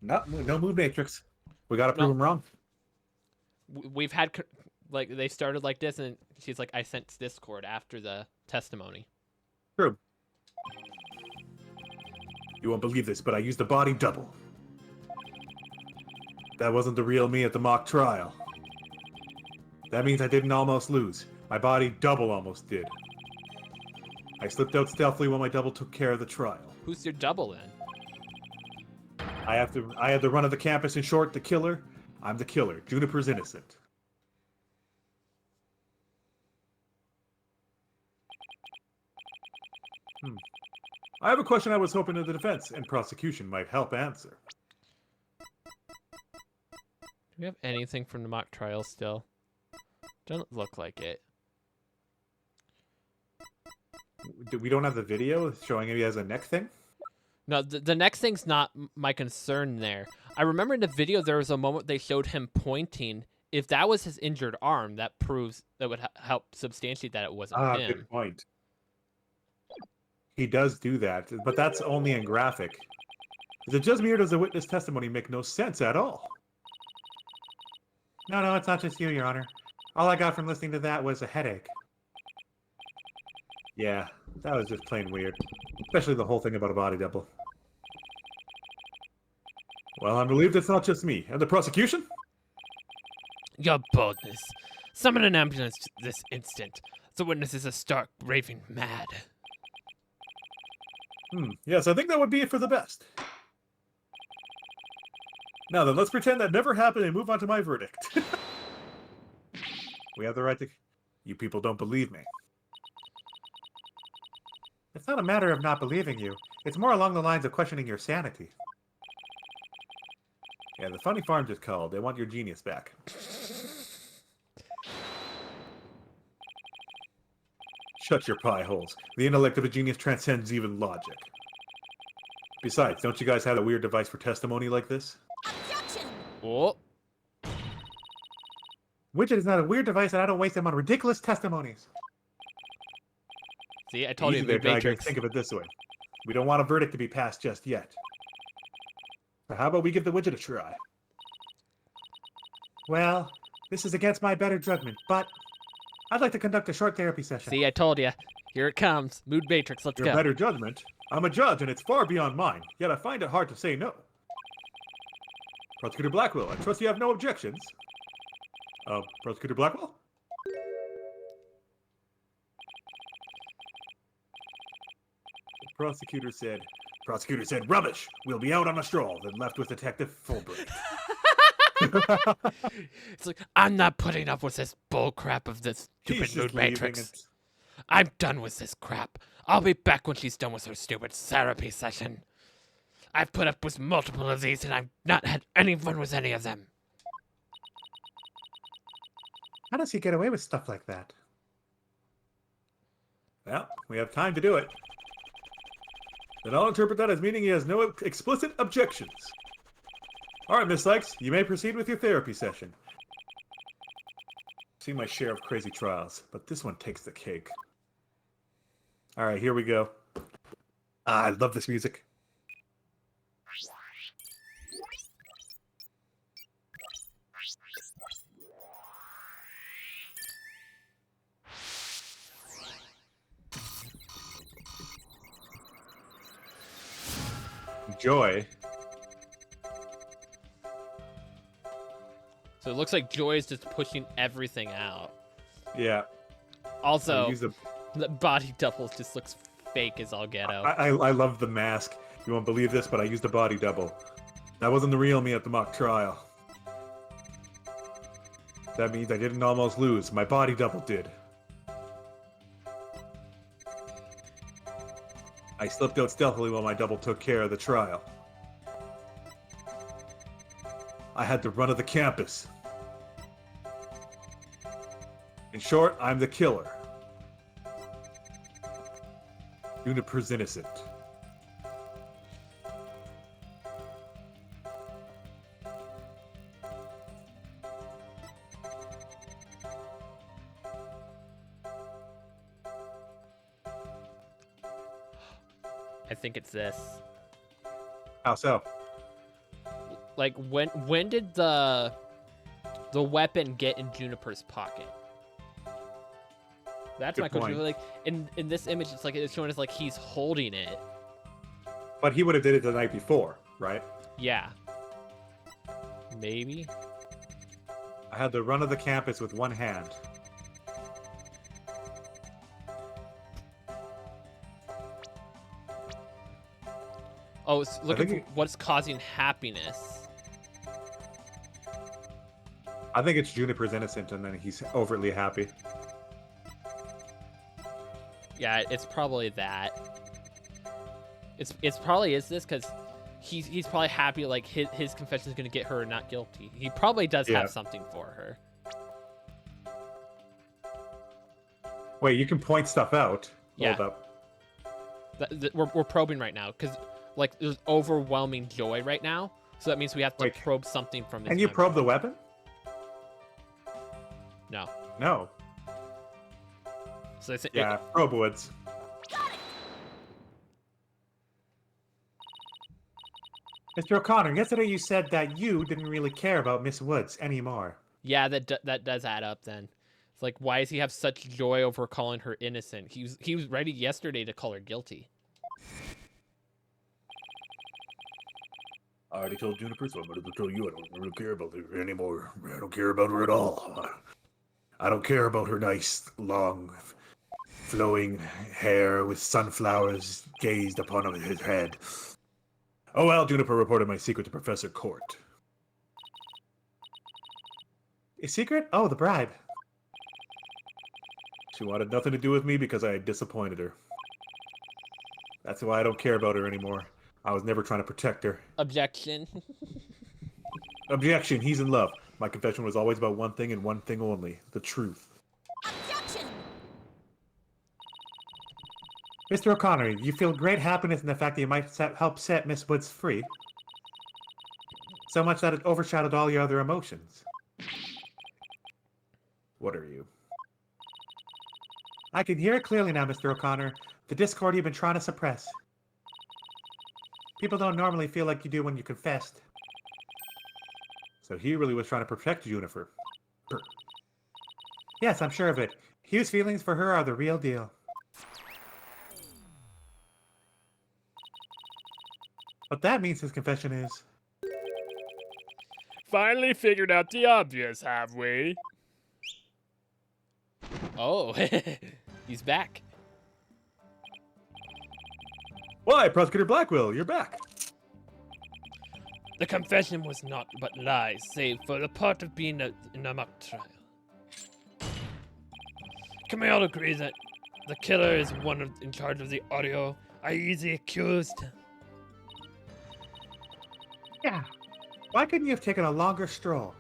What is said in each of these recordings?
No mood matrix. We gotta prove No, him wrong. we've had like they started like this, and she's like, I sent Discord after the testimony. True. You won't believe this, but I used a body double. That wasn't the real me at the mock trial. That means I didn't almost lose. My body double almost did. I slipped out stealthily while my double took care of the trial. Who's your double then? I had the run of the campus. In short, the killer. I'm the killer. Juniper's innocent. I have a question I was hoping that the defense and prosecution might help answer. Do we have anything from the mock trial still? Doesn't look like it. We don't have the video showing him he has a neck thing? No, the next thing's not my concern there. I remember in the video there was a moment they showed him pointing. If that was his injured arm, that proves that would help substantiate that it wasn't him. Good point. He does do that, but that's only in graphic. Is it just me or does the witness testimony make no sense at all? No, it's not just you, Your Honor. All I got from listening to that was a headache. Yeah, that was just plain weird. Especially the whole thing about a body double. Well, I'm relieved it's not just me. And the prosecution? Your boldness. Summon an ambulance this instant. The witness is a stark raving mad. Yes, I think that would be it for the best. Now then, let's pretend that never happened and move on to my verdict. We have the right to... You people don't believe me. It's not a matter of not believing you. It's more along the lines of questioning your sanity. Yeah, the funny farm just called. They want your genius back. Shut your pie holes. The intellect of a genius transcends even logic. Besides, don't you guys have a weird device for testimony like this? Objection! Oh. Widget is not a weird device, and I don't waste them on ridiculous testimonies. See, I told Easy you, there, the Tiger. Matrix. Think of it this way. We don't want a verdict to be passed just yet. So how about we give the widget a try? Well, this is against my better judgment, but I'd like to conduct a short therapy session. See, I told you. Here it comes. Mood Matrix, let's Your go. better judgment? I'm a judge, and it's far beyond mine, yet I find it hard to say no. Prosecutor Blackwell, I trust you have no objections. Prosecutor Blackwell? The prosecutor said, rubbish! We'll be out on a stroll, then left with Detective Fulbright. It's like, I'm not putting up with this bull crap of this stupid Mood Matrix. I'm done with this crap. I'll be back when she's done with her stupid therapy session. I've put up with multiple of these, and I've not had any fun with any of them. How does he get away with stuff like that? Well, we have time to do it. Then I'll interpret that as meaning he has no explicit objections. All right, Miss Sykes, you may proceed with your therapy session. I've seen my share of crazy trials, but this one takes the cake. All right, here we go. I love this music. Joy. So it looks like Joy is just pushing everything out. Yeah. Also, the body double just looks fake as all get out. I love the mask. You won't believe this, but I used a body double. That wasn't the real me at the mock trial. That means I didn't almost lose. My body double did. I slipped out stealthily while my double took care of the trial. I had the run of the campus. In short, I'm the killer. Juniper's innocent. I think it's this. How so? like when did the weapon get in Juniper's pocket? That's Good my question. point. Like in this image, it's like it's showing us like he's holding it. But he would have did it the night before, right? Yeah. Maybe. I had the run of the campus with one hand. Oh, it's looking for what's causing happiness. I think it's Juniper's innocent, and then he's overtly happy. Yeah, it's probably that. It's probably is this because he's probably happy like his confession is gonna get her not guilty. He probably does have something for her. Wait, you can point stuff out. Yeah. Hold up. We're probing right now because like there's overwhelming joy right now, so that means we have to probe something from his Can you memory. probe the weapon? No. No. So it's, yeah, probe Woods. Mr. O'Connor, yesterday you said that you didn't really care about Miss Woods anymore. Yeah, that does add up then. It's like, why does he have such joy over calling her innocent? He was ready yesterday to call her guilty. I already told Juniper, so I'm going to tell you I don't really care about her anymore. I don't care about her at all. I don't care about her nice, long, flowing hair with sunflowers gazed upon his head. Oh well, Juniper reported my secret to Professor Court. A secret? Oh, the bribe. She wanted nothing to do with me because I had disappointed her. That's why I don't care about her anymore. I was never trying to protect her. Objection. Objection, he's in love. My confession was always about one thing and one thing only, the truth. Objection! Mr. O'Connor, you feel great happiness in the fact that you might help set Miss Woods free. So much that it overshadowed all your other emotions. What are you? I can hear it clearly now, Mr. O'Connor. The discord you've been trying to suppress. People don't normally feel like you do when you confessed. So he really was trying to protect Juniper. Yes, I'm sure of it. Hugh's feelings for her are the real deal. What that means his confession is... Finally figured out the obvious, have we? Oh, he's back. Why, Prosecutor Blackwell, you're back. The confession was not but lies, save for the part of being in a mock trial. Can we all agree that the killer is one in charge of the audio, i.e. the accused? Yeah. Why couldn't you have taken a longer stroll?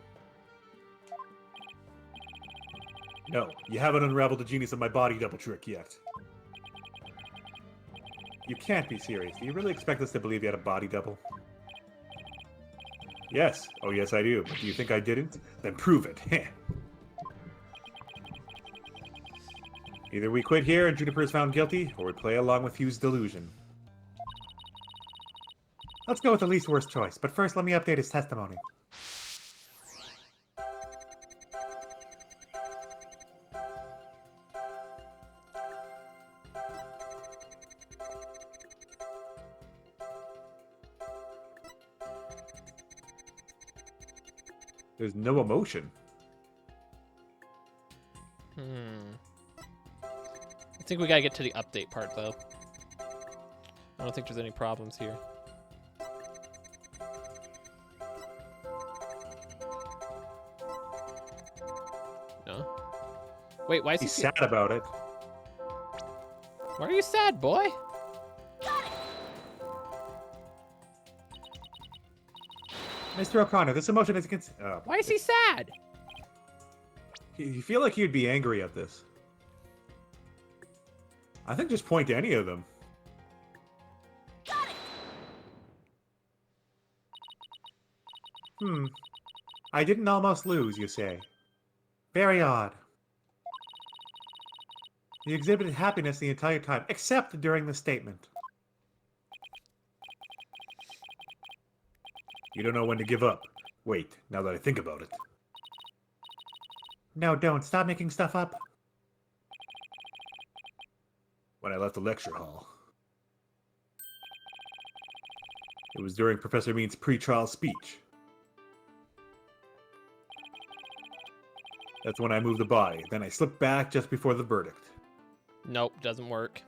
No, you haven't unraveled the genius of my body double trick yet. You can't be serious. Do you really expect us to believe you had a body double? Yes. Oh, yes, I do. But do you think I didn't? Then prove it. Either we quit here and Juniper is found guilty, or we play along with Hugh's delusion. Let's go with the least worst choice, but first let me update his testimony. There's no emotion. I think we gotta get to the update part, though. I don't think there's any problems here. No? Wait, why is He's he sad about it. Why are you sad, boy? Mr. O'Connor, this emotion is against... Why is he sad? You feel like he'd be angry at this. I think just point to any of them. I didn't almost lose, you say. Very odd. You exhibited happiness the entire time, except during the statement. You don't know when to give up. Wait, now that I think about it. No, don't. Stop making stuff up. When I left the lecture hall. It was during Professor Mean's pre-trial speech. That's when I moved the body. Then I slipped back just before the verdict. Nope, doesn't work.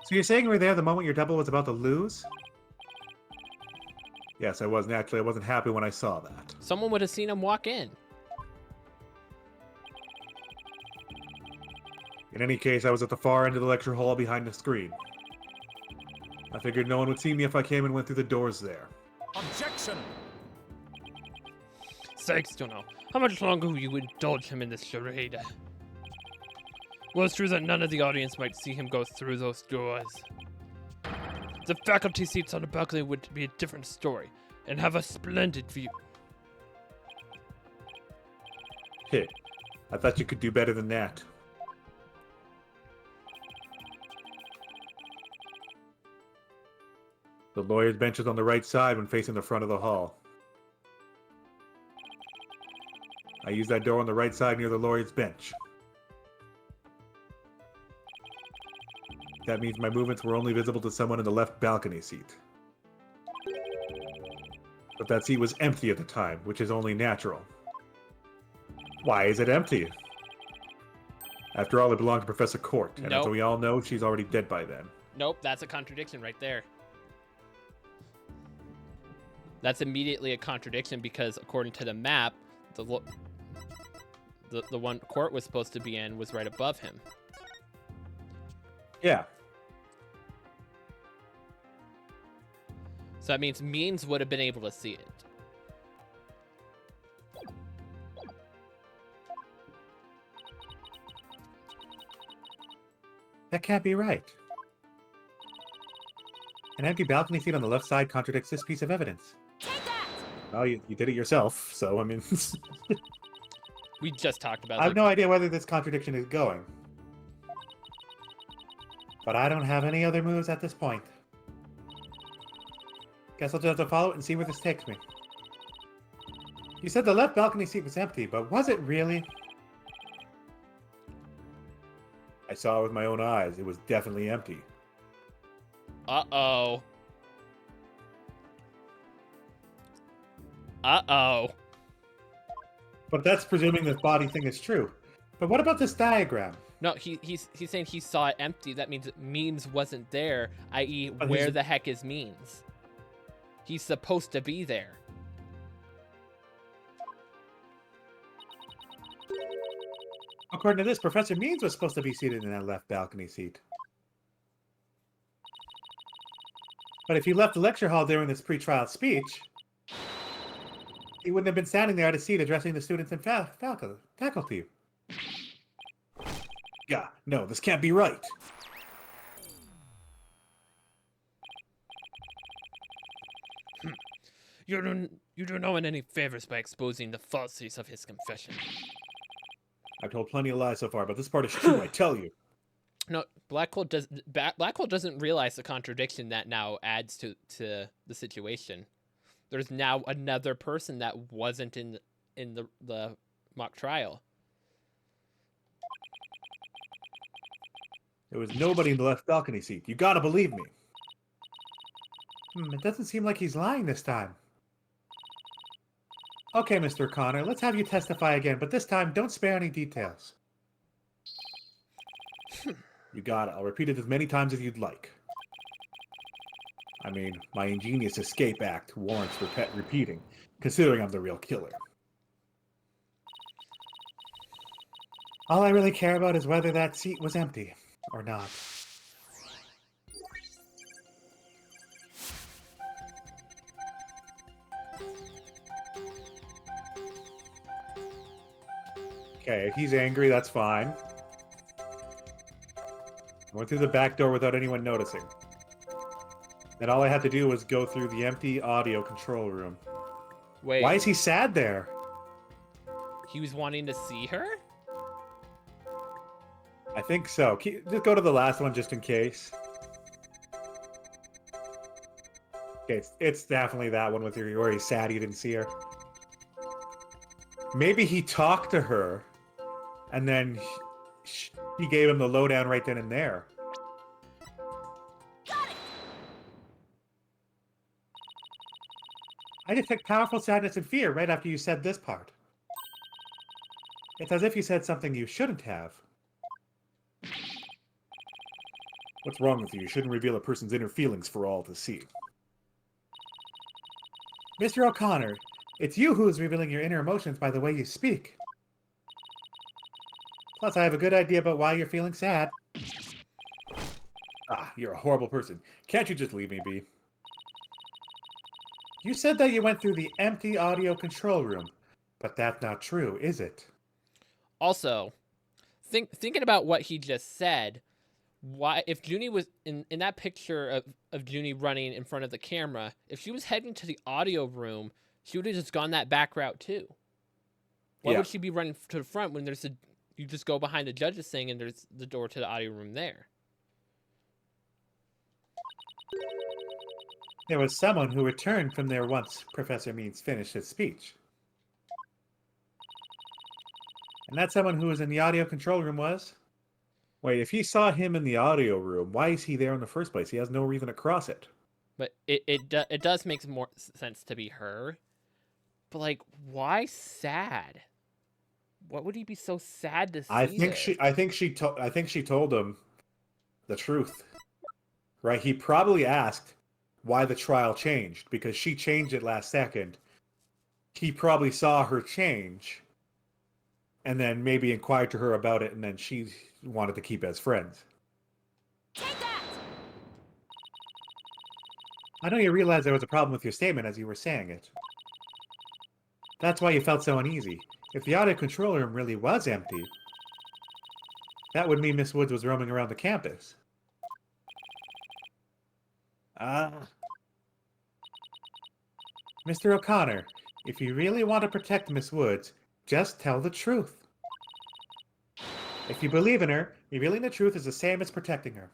So you're saying you were there the moment your double was about to lose? Yes, I was. Naturally, I wasn't happy when I saw that. Someone would have seen him walk in. In any case, I was at the far end of the lecture hall behind the screen. I figured no one would see me if I came and went through the doors there. Objection! Sakes to know. How much longer will you indulge him in this charade? Well, it's true that none of the audience might see him go through those doors. The faculty seats on the balcony would be a different story, and have a splendid view. Hey, I thought you could do better than that. The lawyer's bench is on the right side when facing the front of the hall. I used that door on the right side near the lawyer's bench. That means my movements were only visible to someone in the left balcony seat. But that seat was empty at the time, which is only natural. Why is it empty? After all, it belonged to Professor Court, and as Nope. we all know, she's already dead by then. Nope, that's a contradiction right there. That's immediately a contradiction because according to the map, the one Court was supposed to be in was right above him. Yeah. So that means Means would have been able to see it. That can't be right. An empty balcony seat on the left side contradicts this piece of evidence. Take that! Well, you did it yourself, so, I mean... We just talked about I have no idea whether this contradiction is going. But I don't have any other moves at this point. Guess I'll just have to follow it and see where this takes me. You said the left balcony seat was empty, but was it really? I saw it with my own eyes. It was definitely empty. Uh-oh. Uh-oh. But that's presuming this body thing is true. But what about this diagram? No, he's saying he saw it empty. That means Means wasn't there, i.e. But where he's- the heck is Means? He's supposed to be there. According to this, Professor Means was supposed to be seated in that left balcony seat. But if he left the lecture hall during this pre-trial speech, he wouldn't have been standing there at his seat addressing the students and faculty. Yeah, no, this can't be right. You do no one any favors by exposing the falsities of his confession. I've told plenty of lies so far, but this part is true, I tell you. No, Black Hole doesn't realize the contradiction that now adds to the situation. There's now another person that wasn't in the mock trial. There was nobody in the left balcony seat. You gotta believe me. It doesn't seem like he's lying this time. Okay, Mr. Connor, let's have you testify again, but this time don't spare any details. You got it. I'll repeat it as many times as you'd like. I mean, my ingenious escape act warrants repeating, considering I'm the real killer. All I really care about is whether that seat was empty or not. Okay, if he's angry, that's fine. I went through the back door without anyone noticing. Then all I had to do was go through the empty audio control room. Wait, Why is he sad there? he was wanting to see her? I think so. Just go to the last one just in case. Okay, it's definitely that one with where he's sad he didn't see her. Maybe he talked to her, and then he gave him the lowdown right then and there. I detect powerful sadness and fear right after you said this part. It's as if you said something you shouldn't have. What's wrong with you? You shouldn't reveal a person's inner feelings for all to see. Mr. O'Connor, it's you who is revealing your inner emotions by the way you speak. Plus, I have a good idea about why you're feeling sad. Ah, you're a horrible person. Can't you just leave me be? You said that you went through the empty audio control room, but that's not true, is it? Also, thinking about what he just said, why if Junie was in that picture of Junie running in front of the camera, if she was heading to the audio room, she would have just gone that back route too. Why would she be running to the front when you just go behind the judge's thing and there's the door to the audio room there? There was someone who returned from there once Professor Means finished his speech. And that someone who was in the audio control room was? Wait, if he saw him in the audio room, why is he there in the first place? He has no reason to cross it. But it does make more sense to be her. But like, why sad? What would he be so sad to see? I think she told him the truth. Right? He probably asked why the trial changed because she changed it last second. He probably saw her change and then maybe inquired to her about it, and then she wanted to keep as friends. Take that! I know you realized there was a problem with your statement as you were saying it. That's why you felt so uneasy. If the audio control room really was empty, that would mean Miss Woods was roaming around the campus. Mr. O'Connor, if you really want to protect Miss Woods, just tell the truth. If you believe in her, revealing the truth is the same as protecting her.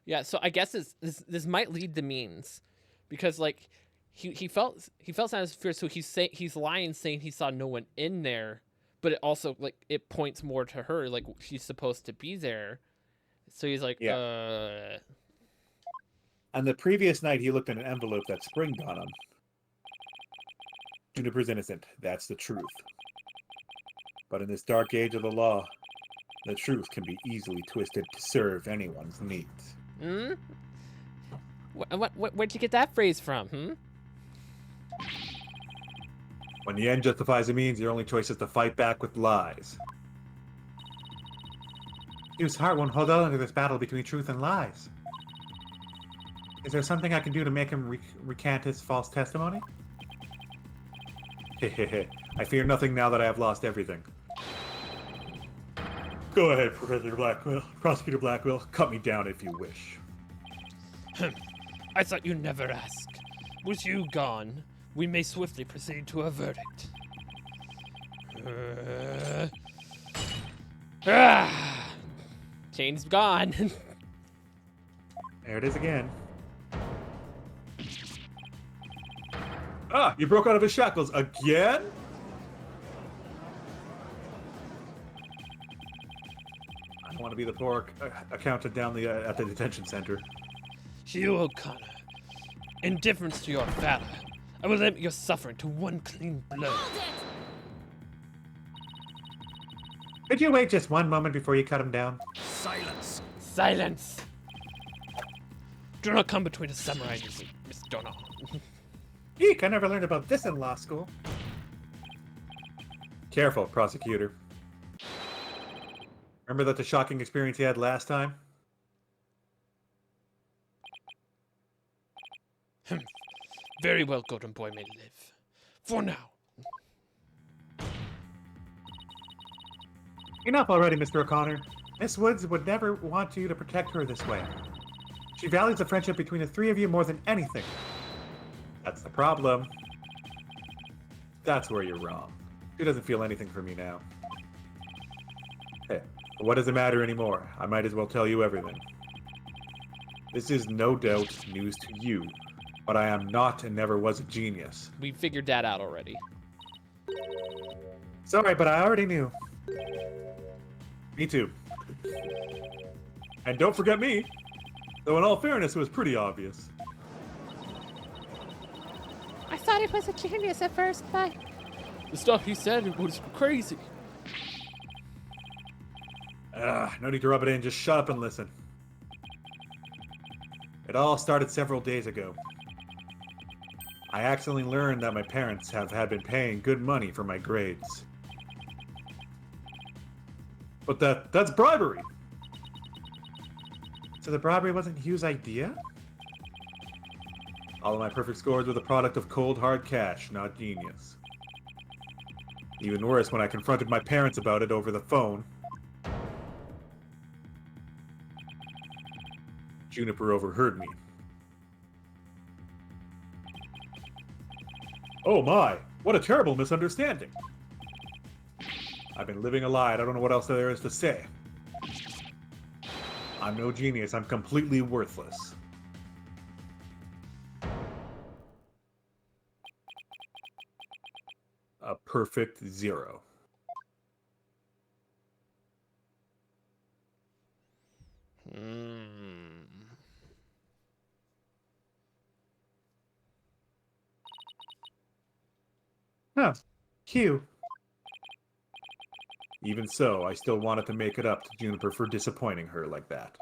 Yeah, so I guess this might lead to means, because like he felt sad as fear, so he's lying saying he saw no one in there, but it also like it points more to her, like she's supposed to be there, so he's like On the previous night, he looked at an envelope that springed on him. Juniper's innocent. That's the truth. But in this dark age of the law, the truth can be easily twisted to serve anyone's needs. Hmm? Where'd you get that phrase from, When the end justifies the means, your only choice is to fight back with lies. Hugh's heart won't hold on to this battle between truth and lies. Is there something I can do to make him recant his false testimony? Hehehe. I fear nothing now that I have lost everything. Go ahead, Prosecutor Blackwell. Cut me down if you wish. I thought you'd never ask. With you gone, we may swiftly proceed to a verdict. Chain's gone. There it is again. Ah, you broke out of his shackles again? I don't want to be the poor accountant down at the detention center. Hugh O'Connor, in deference to your valor, I will limit your suffering to one clean blow. Hold it! Could you wait just one moment before you cut him down? Silence. Silence! Do not come between a samurai and me, Miss Donna. Eek, I never learned about this in law school. Careful, prosecutor. Remember the shocking experience he had last time? Very well, golden boy may live. For now. Enough already, Mr. O'Connor. Miss Woods would never want you to protect her this way. She values the friendship between the three of you more than anything. That's the problem. That's where you're wrong. She doesn't feel anything for me now. Hey, what does it matter anymore? I might as well tell you everything. This is no doubt news to you, But I am not and never was a genius. We figured that out already. Sorry, but I already knew. Me too. And don't forget me. Though in all fairness, it was pretty obvious. I thought he was a genius at first, but The stuff he said was crazy. No need to rub it in, just shut up and listen. It all started several days ago. I accidentally learned that my parents had been paying good money for my grades. But that's bribery! So the bribery wasn't Hugh's idea? All of my perfect scores were the product of cold, hard cash, not genius. Even worse, when I confronted my parents about it over the phone, Juniper overheard me. Oh my, what a terrible misunderstanding. I've been living a lie, I don't know what else there is to say. I'm no genius, I'm completely worthless. A perfect 0. Huh. Hugh. Even so, I still wanted to make it up to Juniper for disappointing her like that.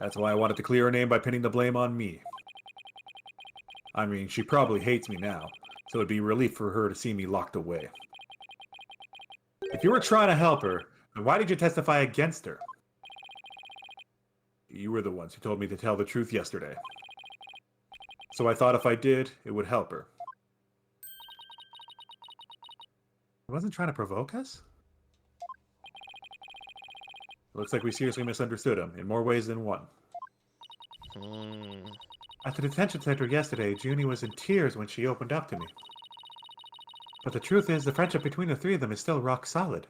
That's why I wanted to clear her name by pinning the blame on me. I mean, she probably hates me now, so it'd be a relief for her to see me locked away. If you were trying to help her, then why did you testify against her? You were the ones who told me to tell the truth yesterday. So I thought if I did, it would help her. I wasn't trying to provoke us? Looks like we seriously misunderstood him, in more ways than one. At the detention center yesterday, Junie was in tears when she opened up to me. But the truth is, the friendship between the three of them is still rock solid.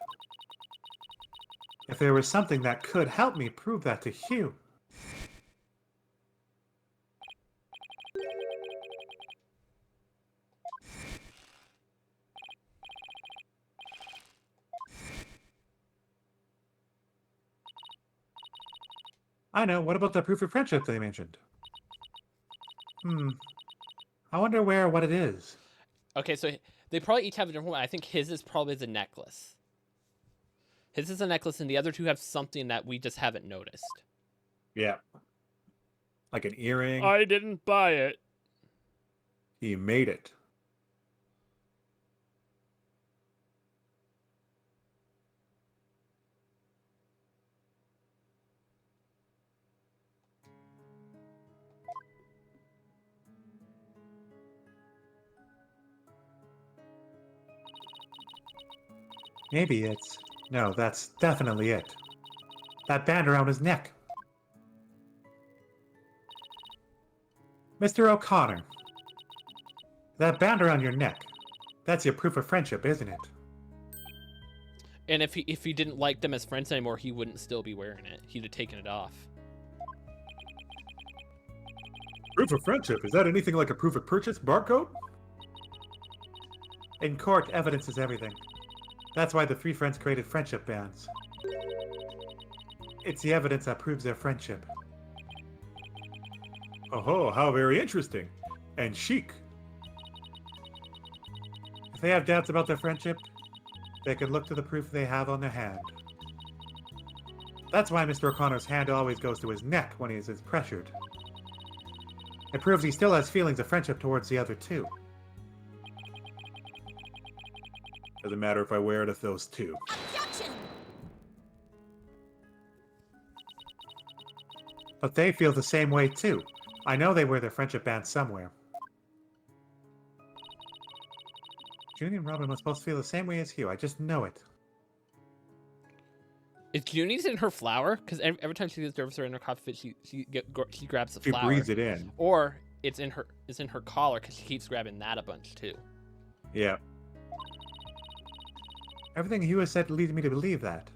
If there was something that could help me prove that to Hugh... I know, what about the proof of friendship they mentioned? I wonder where or what it is. Okay, so they probably each have a different one. I think his is probably the necklace. His is a necklace, and the other two have something that we just haven't noticed. Yeah. Like an earring. I didn't buy it. He made it. Maybe it's... No, that's definitely it. That band around his neck. Mr. O'Connor. That band around your neck. That's your proof of friendship, isn't it? And if he didn't like them as friends anymore, he wouldn't still be wearing it. He'd have taken it off. Proof of friendship? Is that anything like a proof of purchase barcode? In court, evidence is everything. That's why the three friends created friendship bands. It's the evidence that proves their friendship. Oh, how very interesting. And chic. If they have doubts about their friendship, they can look to the proof they have on their hand. That's why Mr. O'Connor's hand always goes to his neck when he is pressured. It proves he still has feelings of friendship towards the other two. Doesn't matter if I wear it if those two. objection! But they feel the same way too. I know they wear their friendship band somewhere. Junie and Robin was supposed to feel the same way as Hugh. I just know it. Is Junie's in her flower? Because every time she gets nervous or in her coffee fit, she grabs the She flower. breathes it in. Or it's in her collar because she keeps grabbing that a bunch too. Yeah. Everything Hugh has said leads me to believe that.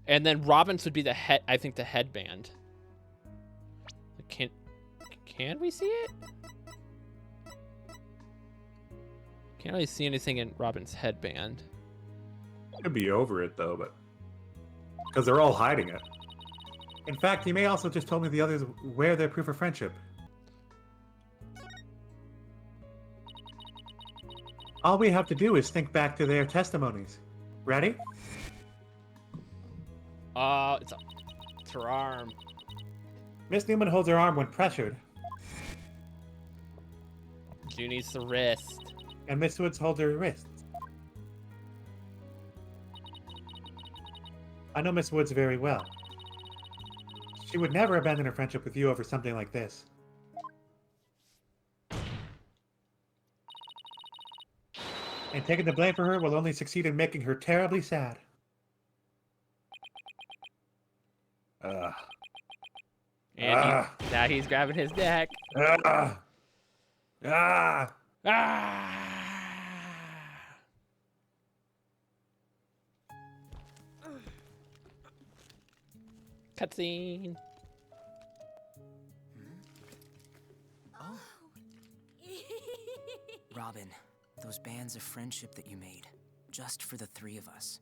And then Robin's would be the head. I think the headband. Can we see it? Can't really see anything in Robin's headband. Could be over it though, but because they're all hiding it. In fact, he may also just told me the others wear their proof of friendship. All we have to do is think back to their testimonies. Ready? It's her arm. Miss Newman holds her arm when pressured, Junie's the wrist. and Miss Woods holds her wrist. I know Miss Woods very well. She would never abandon her friendship with you over something like this. And taking the blame for her will only succeed in making her terribly sad. And now he's grabbing his neck. Ah! Cutscene. Oh. Robin, those bands of friendship that you made, just for the three of us.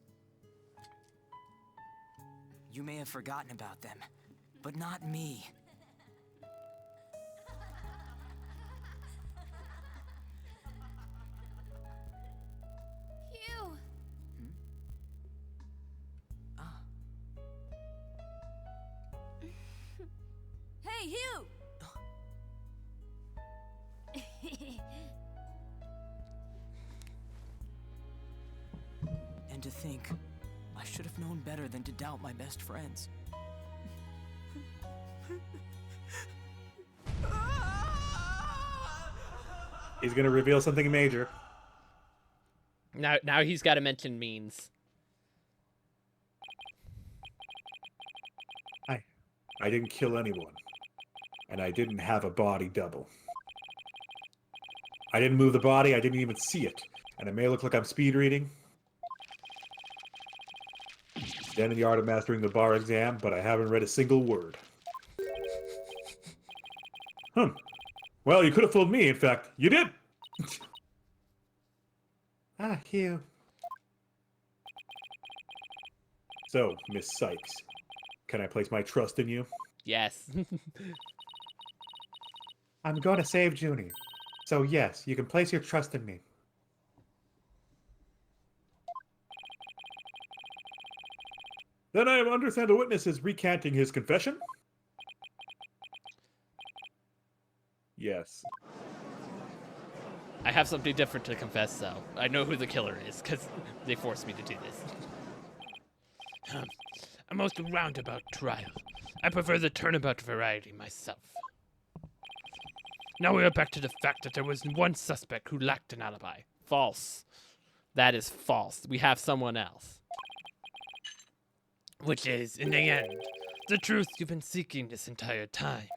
You may have forgotten about them, but not me. Hugh! Ah. Hey, Hugh! And to think, I should have known better than to doubt my best friends. He's gonna reveal something major. Now he's got to mention means. I didn't kill anyone. And I didn't have a body double. I didn't move the body, I didn't even see it. And it may look like I'm speed reading. Then in the art of mastering the bar exam, but I haven't read a single word. Well, you could have fooled me, in fact. You did! Hugh. So, Miss Sykes, can I place my trust in you? Yes. I'm going to save Junie. So yes, you can place your trust in me. Then I understand the witness is recanting his confession? Yes. I have something different to confess, though. I know who the killer is, because they forced me to do this. A most roundabout trial. I prefer the turnabout variety myself. Now we are back to the fact that there was one suspect who lacked an alibi. False. That is false. We have someone else. Which is, in the end, the truth you've been seeking this entire time.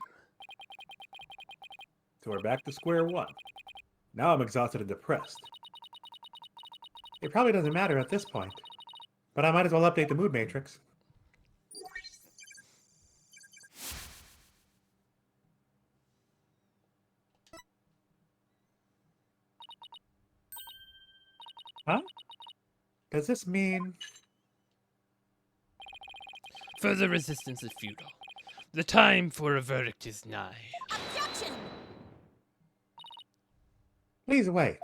So we're back to square one. Now I'm exhausted and depressed. It probably doesn't matter at this point, but I might as well update the mood matrix. Huh? Does this mean... Further resistance is futile. The time for a verdict is nigh. Objection! Please wait.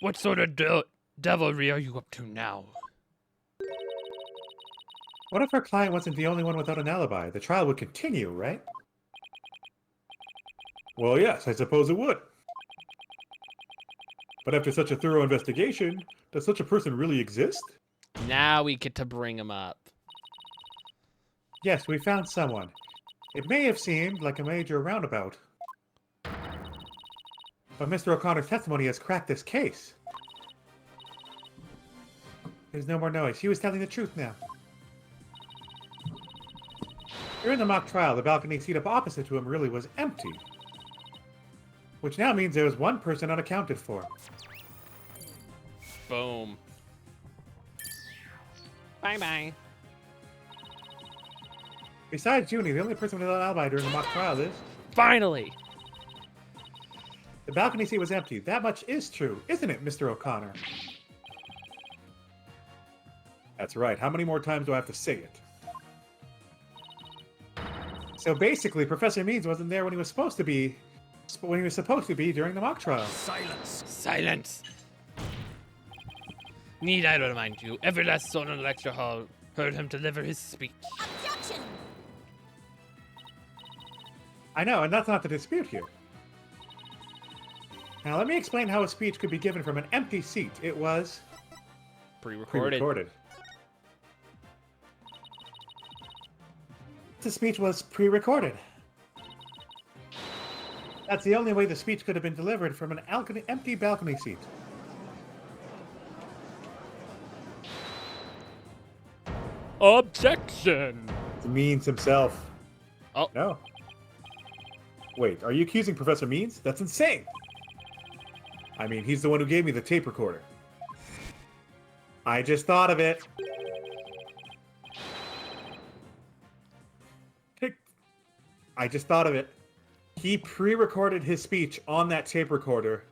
What sort of devilry are you up to now? What if our client wasn't the only one without an alibi? The trial would continue, right? Well, yes, I suppose it would. But after such a thorough investigation, does such a person really exist? Now we get to bring him up. Yes, we found someone. It may have seemed like a major roundabout. But Mr. O'Connor's testimony has cracked this case. There's no more noise. He was telling the truth now. During the mock trial, the balcony seat up opposite to him really was empty. Which now means there was one person unaccounted for. Boom. Bye-bye. Besides Junie, the only person with an alibi during the mock trial is... Finally! The balcony seat was empty. That much is true, isn't it, Mr. O'Connor? That's right. How many more times do I have to say it? So basically, Professor Means wasn't there when he was supposed to be during the mock trial. Silence! Silence! Need I remind you, every last soul in the lecture hall heard him deliver his speech. Objection! I know, and that's not the dispute here. Now, let me explain how a speech could be given from an empty seat. It was... Pre-recorded. pre-recorded. The speech was pre-recorded. That's the only way the speech could have been delivered from an empty balcony seat. Objection! Means himself. Oh. No. Wait, are you accusing Professor Means? That's insane! I mean, he's the one who gave me the tape recorder. I just thought of it. I just thought of it. He pre-recorded his speech on that tape recorder.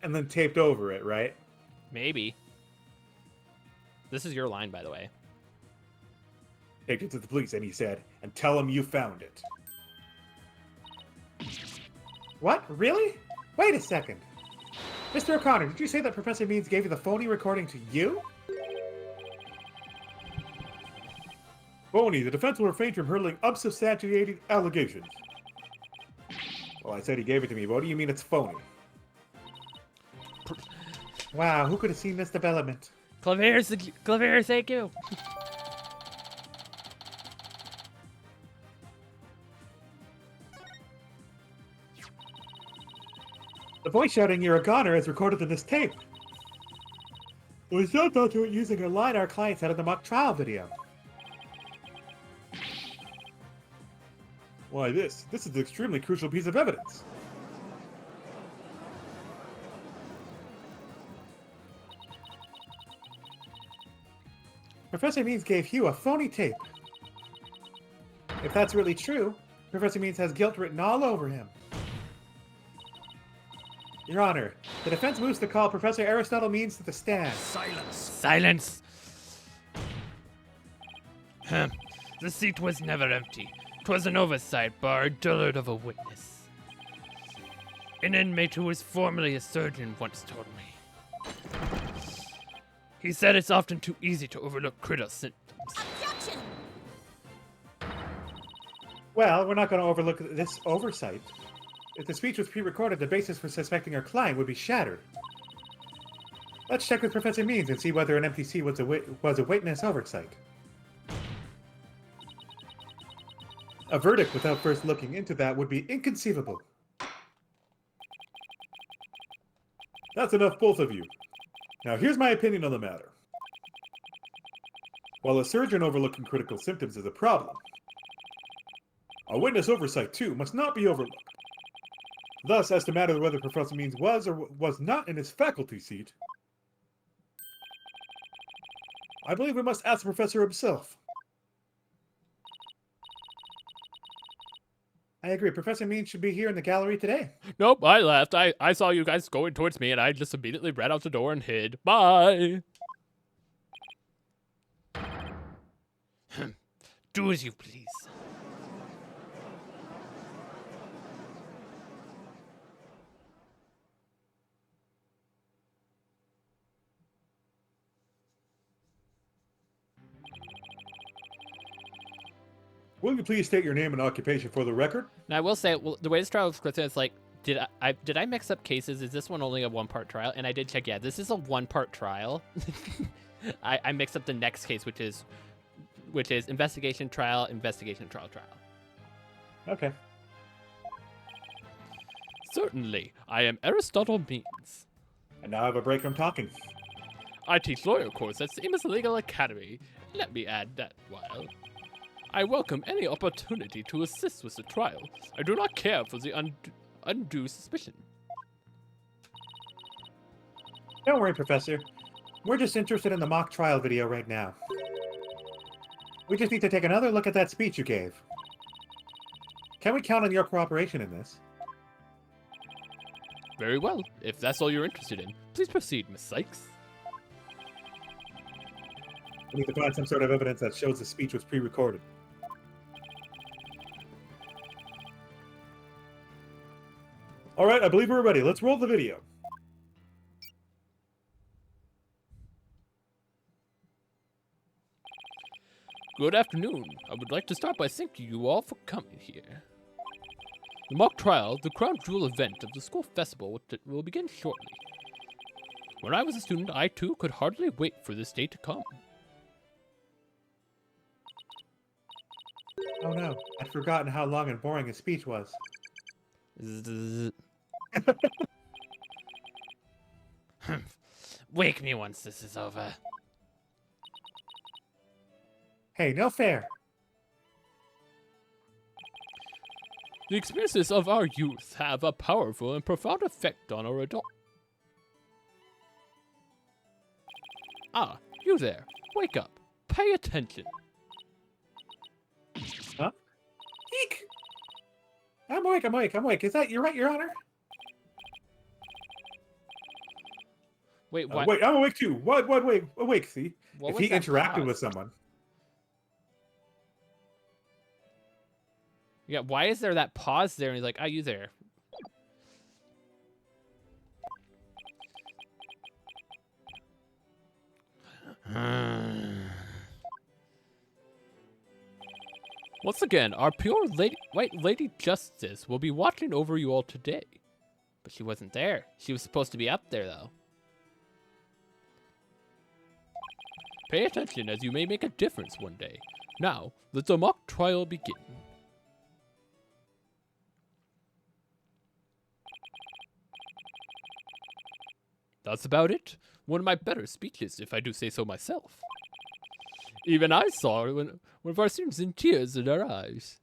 And then taped over it, right? Maybe. This is your line, by the way. Take it to the police, and he said, and tell them you found it. What? Really? Wait a second. Mr. O'Connor, did you say that Professor Means gave you the phony recording to you? Phony, the defense will refrain from hurling unsubstantiated allegations. Well, I said he gave it to me. What do you mean it's phony? Wow, who could have seen this development? Clavier, thank you. The voice shouting "You're a goner" is recorded in this tape. We still thought you were using a line our client said in the mock trial video. Why this? This is an extremely crucial piece of evidence. Professor Means gave Hugh a phony tape. If that's really true, Professor Means has guilt written all over him. Your Honor, the defense moves to call Professor Aristotle Means to the stand. Silence! Silence! The seat was never empty. 'Twas an oversight by our dullard of a witness. An inmate who was formerly a surgeon once told me. He said it's often too easy to overlook critical symptoms. Objection! Well, we're not going to overlook this oversight. If the speech was pre-recorded, the basis for suspecting our client would be shattered. Let's check with Professor Means and see whether an empty seat was a witness oversight. A verdict without first looking into that would be inconceivable. That's enough, both of you. Now, here's my opinion on the matter. While a surgeon overlooking critical symptoms is a problem, a witness oversight, too, must not be overlooked. Thus, as to matter whether Professor Means was or was not in his faculty seat, I believe we must ask the professor himself. I agree. Professor Means should be here in the gallery today. Nope, I left. I saw you guys going towards me, and I just immediately ran out the door and hid. Bye! Do as you please. Will you please state your name and occupation for the record? Now I will say, well, the way this trial was scripted, it's like, did I mix up cases? Is this one only a one-part trial? And I did check. Yeah, this is a one-part trial. I mixed up the next case, which is investigation trial. Okay. Certainly, I am Aristotle Means. And now I have a break from talking. I teach lawyer course at Seamus Legal Academy. Let me add that while I welcome any opportunity to assist with the trial, I do not care for the undue suspicion. Don't worry, Professor. We're just interested in the mock trial video right now. We just need to take another look at that speech you gave. Can we count on your cooperation in this? Very well. If that's all you're interested in, please proceed, Miss Sykes. We need to find some sort of evidence that shows the speech was pre-recorded. Alright, I believe we're ready. Let's roll the video. Good afternoon. I would like to start by thanking you all for coming here. The mock trial, the crown jewel event of the school festival, will begin shortly. When I was a student, I too could hardly wait for this day to come. Oh no, I'd forgotten how long and boring his speech was. Wake me once this is over. Hey, no fair. The experiences of our youth have a powerful and profound effect on our adult. Ah, you there. Wake up. Pay attention. Huh? Eek! I'm awake. Is that, you're right, Your Honor? Wait, what? Wait, I'm awake too. What, wait, awake, see? What If was he that interacted pause? with someone. Yeah, why is there that pause there? And he's like, "Ah, you there?" Once again, our pure white lady justice will be watching over you all today. But she wasn't there. She was supposed to be up there, though. Pay attention, as you may make a difference one day. Now, let the mock trial begin. That's about it. One of my better speeches, if I do say so myself. Even I saw one of our students in tears in her eyes.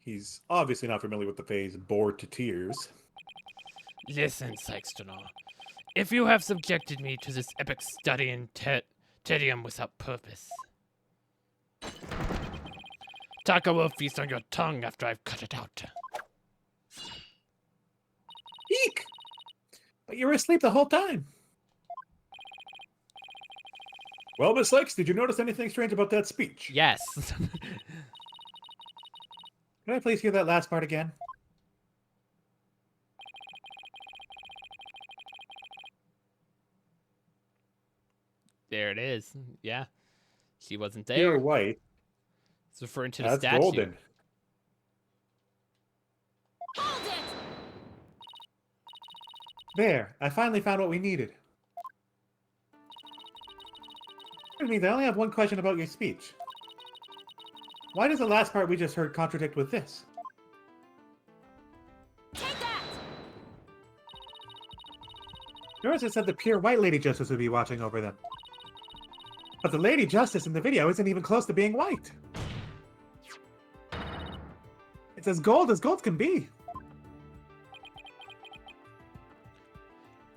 He's obviously not familiar with the phrase bored to tears. Listen, Sykes-Donor. If you have subjected me to this epic study in tedium without purpose, Taka will feast on your tongue after I've cut it out. Eek! But you were asleep the whole time. Well, Miss Sykes, did you notice anything strange about that speech? Yes. Can I please hear that last part again? There it is. Yeah. She wasn't Pure there. white. It's referring to the That's statue. golden. Hold it! There, I finally found what we needed. That means I only have one question about your speech. Why does the last part we just heard contradict with this? Take that! Yours it said the pure white Lady Justice would be watching over them. But the Lady Justice in the video isn't even close to being white. It's as gold can be.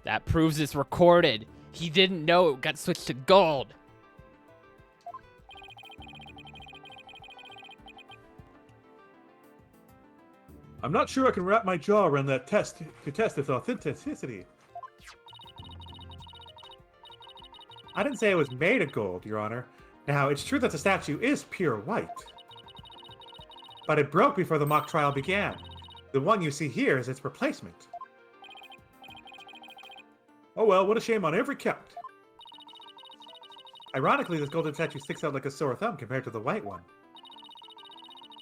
That proves it's recorded. He didn't know it got switched to gold. I'm not sure I can wrap my jaw around that test to test its authenticity. I didn't say it was made of gold, Your Honor. Now, it's true that the statue is pure white. But it broke before the mock trial began. The one you see here is its replacement. Oh well, what a shame on every count. Ironically, this golden statue sticks out like a sore thumb compared to the white one.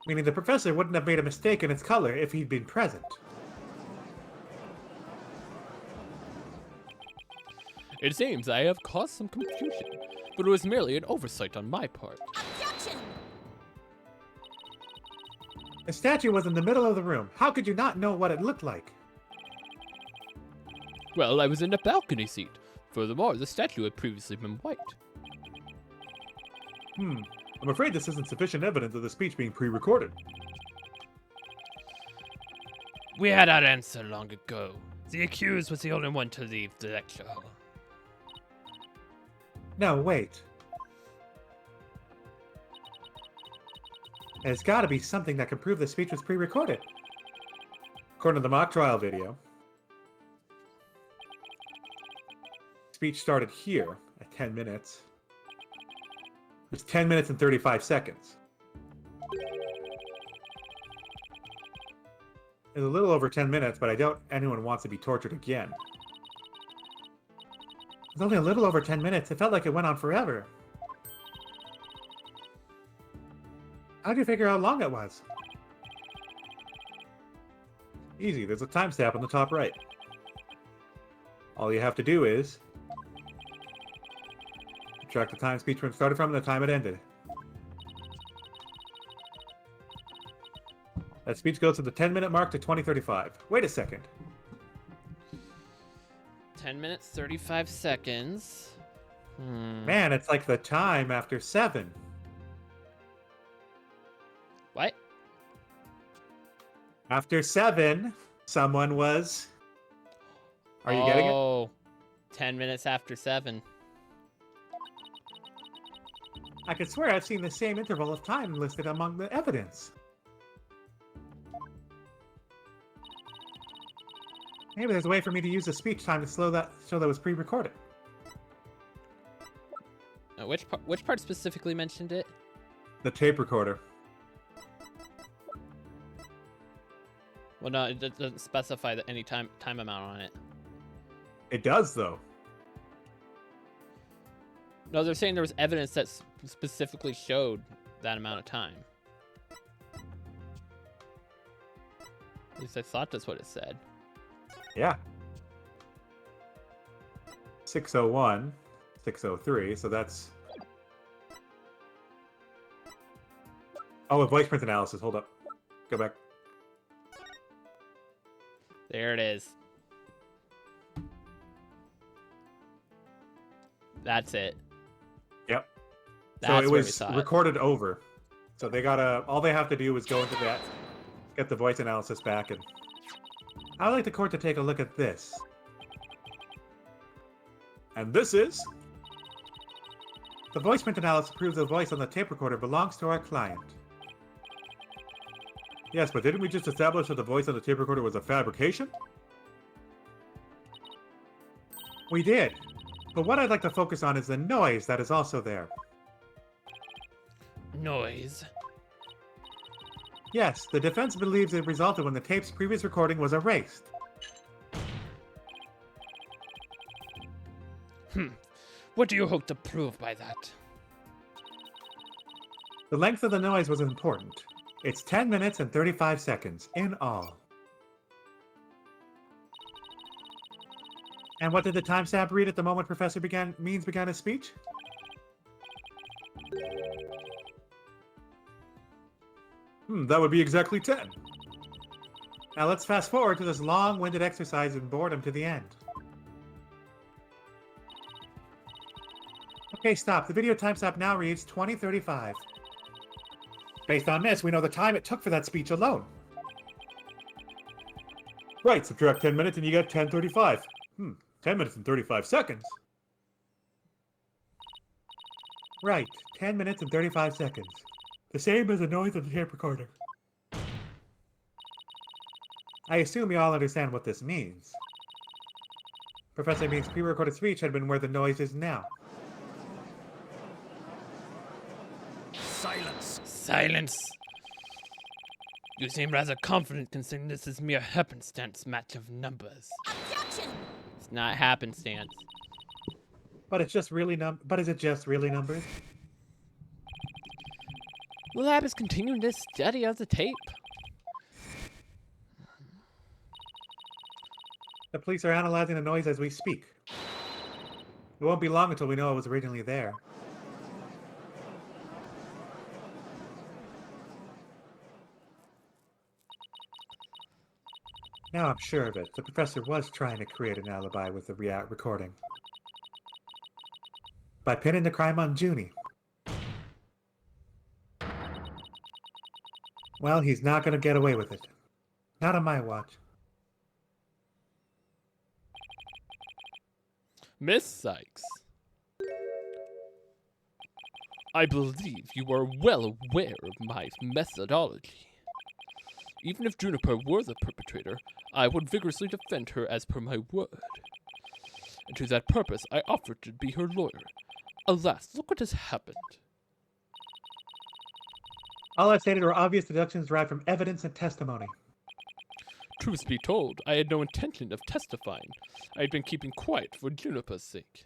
Meaning the professor wouldn't have made a mistake in its color if he'd been present. It seems I have caused some confusion, but it was merely an oversight on my part. Objection! The statue was in the middle of the room. How could you not know what it looked like? Well, I was in a balcony seat. Furthermore, the statue had previously been white. I'm afraid this isn't sufficient evidence of the speech being pre-recorded. We had our answer long ago. The accused was the only one to leave the lecture hall. No, wait. There's got to be something that can prove the speech was pre-recorded. According to the mock trial video, speech started here at 10 minutes. It's 10 minutes and 35 seconds. It's a little over 10 minutes, but I doubt anyone wants to be tortured again. It's only a little over 10 minutes. It felt like it went on forever. How'd you figure out how long it was? Easy, there's a timestamp on the top right. All you have to do is track the time speech started from and the time it ended. That speech goes to the 10-minute mark to 20:35. Wait a second. 10 minutes, 35 seconds. Man, it's like the time after 7. What? After 7, someone was... Are you getting it? Oh, 10 minutes after 7. I could swear I've seen the same interval of time listed among the evidence. Maybe there's a way for me to use the speech time to show that was pre-recorded. Which part specifically mentioned it? The tape recorder. Well, no, it doesn't specify any time amount on it. It does, though. No, they're saying there was evidence that specifically showed that amount of time. At least I thought that's what it said. Yeah. 6:01, 6:03, so that's... Oh, a voice print analysis. Hold up. Go back. There it is. That's it. Yep. That's so it where we was saw it. recorded over. So they gotta... All they have to do is go into that, get the voice analysis back, and... I'd like the court to take a look at this. And this is... The voice print analysis proves the voice on the tape recorder belongs to our client. Yes, but didn't we just establish that the voice on the tape recorder was a fabrication? We did. But what I'd like to focus on is the noise that is also there. Noise. Yes, the defense believes it resulted when the tape's previous recording was erased. What do you hope to prove by that? The length of the noise was important. It's 10 minutes and 35 seconds, in all. And what did the timestamp read at the moment Professor Means began his speech? That would be exactly 10. Now let's fast forward to this long-winded exercise in boredom to the end. Okay, stop. The video timestamp now reads 20:35. Based on this, we know the time it took for that speech alone. Right, subtract 10 minutes and you get 10:35. 10 minutes and 35 seconds. Right, 10 minutes and 35 seconds. The same as the noise of the tape recorder. I assume you all understand what this means. Professor Means' pre-recorded speech had been where the noise is now. Silence! Silence! You seem rather confident considering this is mere happenstance match of numbers. Objection! It's not happenstance. But it's just really But is it just really numbers? The lab is continuing this study of the tape. The police are analyzing the noise as we speak. It won't be long until we know it was originally there. Now I'm sure of it. The professor was trying to create an alibi with the recording. By pinning the crime on Junie. Well, he's not going to get away with it. Not on my watch. Miss Sykes, I believe you are well aware of my methodology. Even if Juniper were the perpetrator, I would vigorously defend her as per my word. And to that purpose, I offered to be her lawyer. Alas, look what has happened. All I've stated are obvious deductions derived from evidence and testimony. Truth be told, I had no intention of testifying. I had been keeping quiet for Juniper's sake.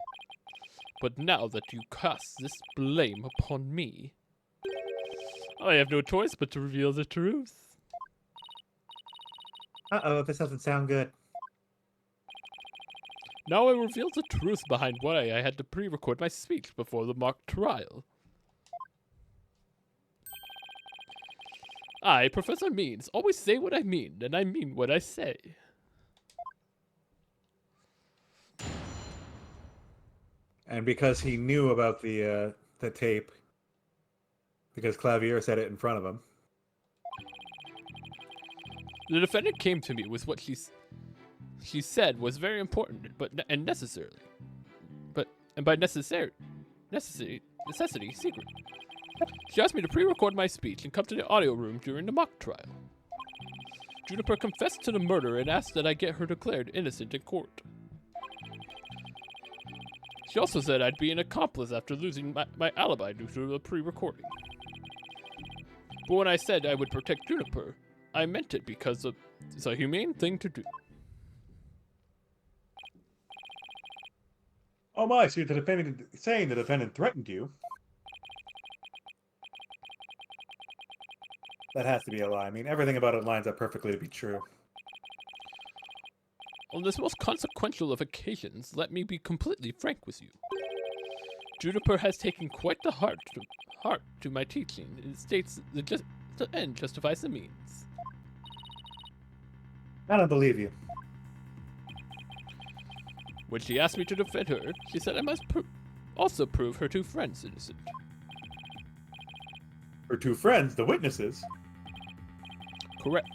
But now that you cast this blame upon me, I have no choice but to reveal the truth. Uh-oh, this doesn't sound good. Now I reveal the truth behind why I had to pre-record my speech before the mock trial. I, Professor Means, always say what I mean, and I mean what I say. And because he knew about the tape, because Clavier said it in front of him. The defendant came to me with what she said was very important, and necessary, and by necessity, secret. She asked me to pre-record my speech and come to the audio room during the mock trial. Juniper confessed to the murder and asked that I get her declared innocent in court. She also said I'd be an accomplice after losing my alibi due to the pre-recording. But when I said I would protect Juniper, I meant it because it's a humane thing to do. Oh my, so the defendant saying the defendant threatened you. That has to be a lie. I mean, everything about it lines up perfectly to be true. On this most consequential of occasions, let me be completely frank with you. Juniper has taken quite the heart to my teaching, and states that the end justifies the means. I don't believe you. When she asked me to defend her, she said I must also prove her two friends innocent. Her two friends, the witnesses? Correct.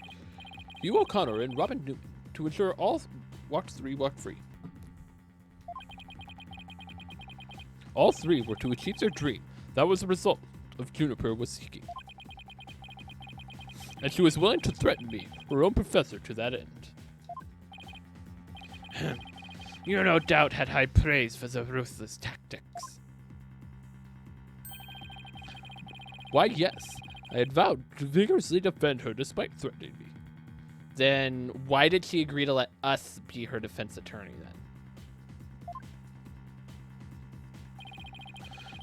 Hugh O'Connor and Robin Newman, to ensure all walked free. All three were to achieve their dream. That was the result of Juniper was seeking. And she was willing to threaten me, her own professor, to that end. You no doubt had high praise for the ruthless tactics. Why, yes. I had vowed to vigorously defend her despite threatening me. Then why did she agree to let us be her defense attorney then?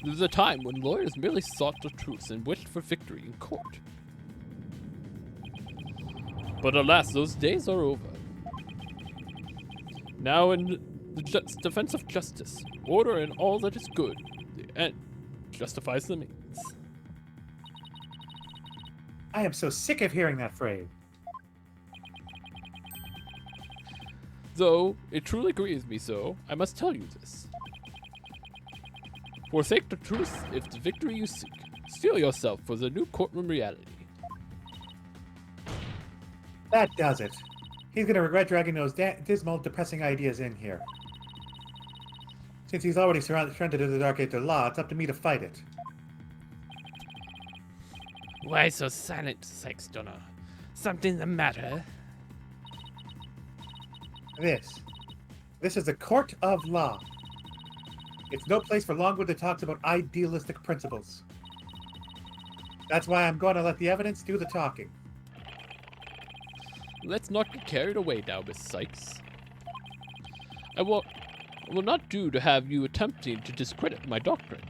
There was a time when lawyers merely sought the truth and wished for victory in court. But alas, those days are over. Now in the defense of justice, order and all that is good, the end justifies the means. I am so sick of hearing that phrase. Though it truly grieves me so, I must tell you this. Forsake the truth if the victory you seek. Steel yourself for the new courtroom reality. That does it. He's going to regret dragging those dismal, depressing ideas in here. Since he's already surrendered to the Dark Age of Law, it's up to me to fight it. Why so silent, Sykes Donner? Something the matter? This is a court of law. It's no place for long-winded talks about idealistic principles. That's why I'm going to let the evidence do the talking. Let's not get carried away now, Miss Sykes. I will not do to have you attempting to discredit my doctrine.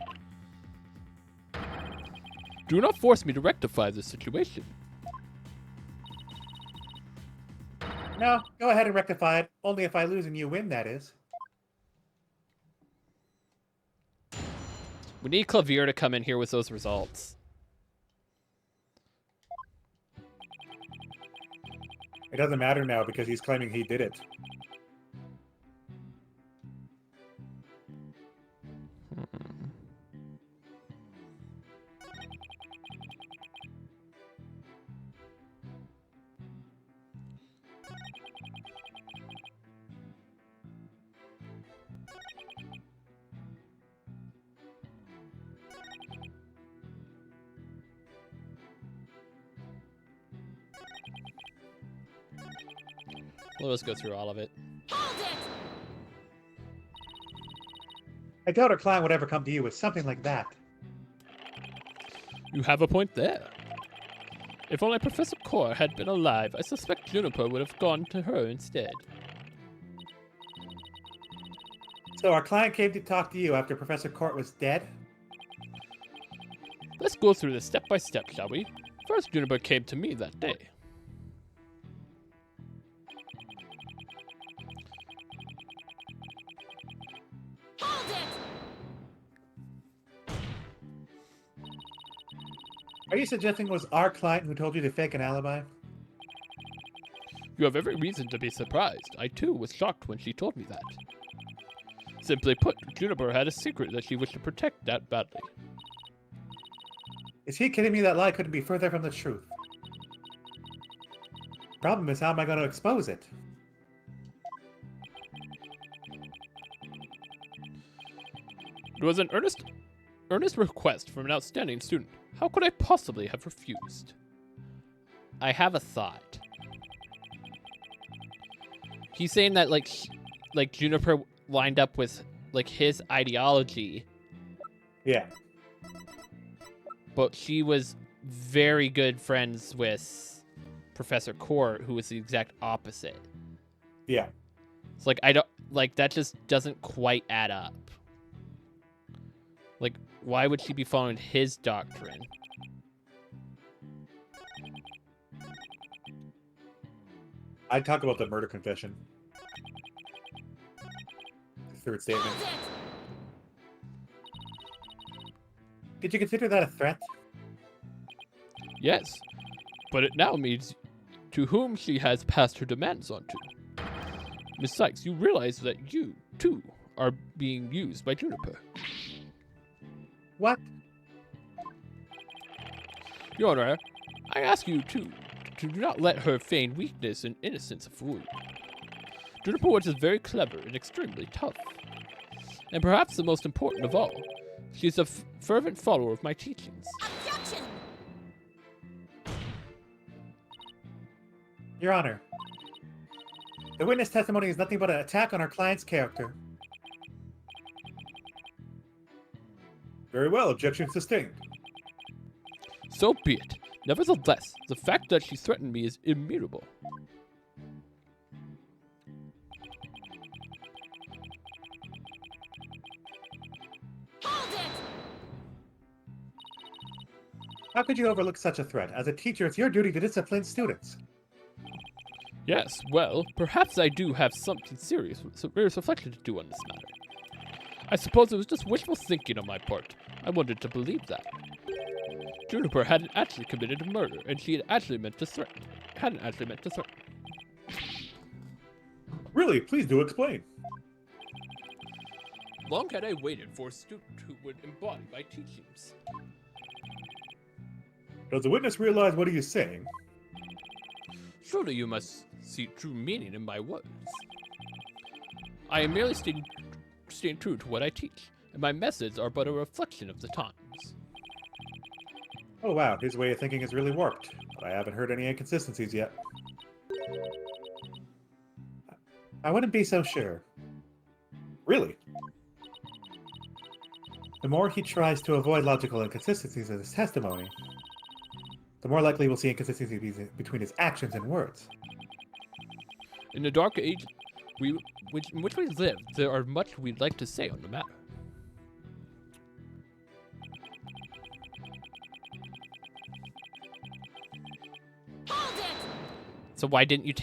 Do not force me to rectify this situation. No, go ahead and rectify it. Only if I lose and you win, that is. We need Clavier to come in here with those results. It doesn't matter now because he's claiming he did it. Let us go through all of it. Hold it! I doubt our client would ever come to you with something like that. You have a point there. If only Professor Core had been alive, I suspect Juniper would have gone to her instead. So our client came to talk to you after Professor Court was dead? Let's go through this step by step, shall we? First, Juniper came to me that day. Hold it! Are you suggesting it was our client who told you to fake an alibi? You have every reason to be surprised. I too was shocked when she told me that. Simply put, Juniper had a secret that she wished to protect that badly. Is he kidding me? That lie couldn't be further from the truth. Problem is, how am I going to expose it? It was an earnest request from an outstanding student. How could I possibly have refused? I have a thought. He's saying that like Juniper lined up with like his ideology, Yeah. but she was very good friends with Professor Core, who was the exact opposite. Yeah. It's like I don't like that just doesn't quite add up. Like, why would she be following his doctrine? I'd talk about the murder confession. Third statement. Hold it! Did you consider that a threat? Yes, but it now means to whom she has passed her demands on to. Miss Sykes, you realize that you, too, are being used by Juniper. What? Your Honor, I ask you, too, to do not let her feign weakness and innocence fool you. Juniper Woods is very clever and extremely tough. And perhaps the most important of all, she is a fervent follower of my teachings. Objection! Your Honor, the witness testimony is nothing but an attack on our client's character. Very well, objection sustained. So be it. Nevertheless, the fact that she threatened me is immutable. Hold it! How could you overlook such a threat? As a teacher, it's your duty to discipline students. Yes, well, perhaps I do have something serious reflection to do on this matter. I suppose it was just wishful thinking on my part. I wanted to believe that. Juniper hadn't actually committed a murder, and she hadn't actually meant to threaten. Really, please do explain. Long had I waited for a student who would embody my teachings. Does the witness realize what he is saying? Surely you must see true meaning in my words. I am merely staying true to what I teach, and my methods are but a reflection of the times. Oh wow, his way of thinking is really warped, but I haven't heard any inconsistencies yet. I wouldn't be so sure. Really? The more he tries to avoid logical inconsistencies in his testimony, the more likely we'll see inconsistencies between his actions and words. In the dark age in which we live, there are much we'd like to say on the matter. Hold it! So why didn't you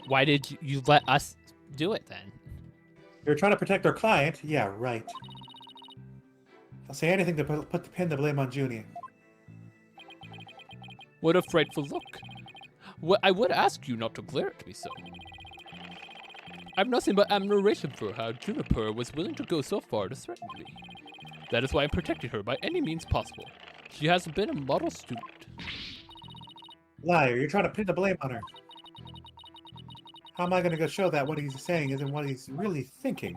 why did you let us do it then? You're trying to protect our client? Yeah, right. I'll say anything to pin the blame on Junie. What a frightful look. I would ask you not to glare at me so. I've nothing but admiration for how Juniper was willing to go so far to threaten me. That is why I'm protecting her by any means possible. She has been a model student. Liar, you're trying to pin the blame on her. How am I going to go show that what he's saying isn't what he's really thinking?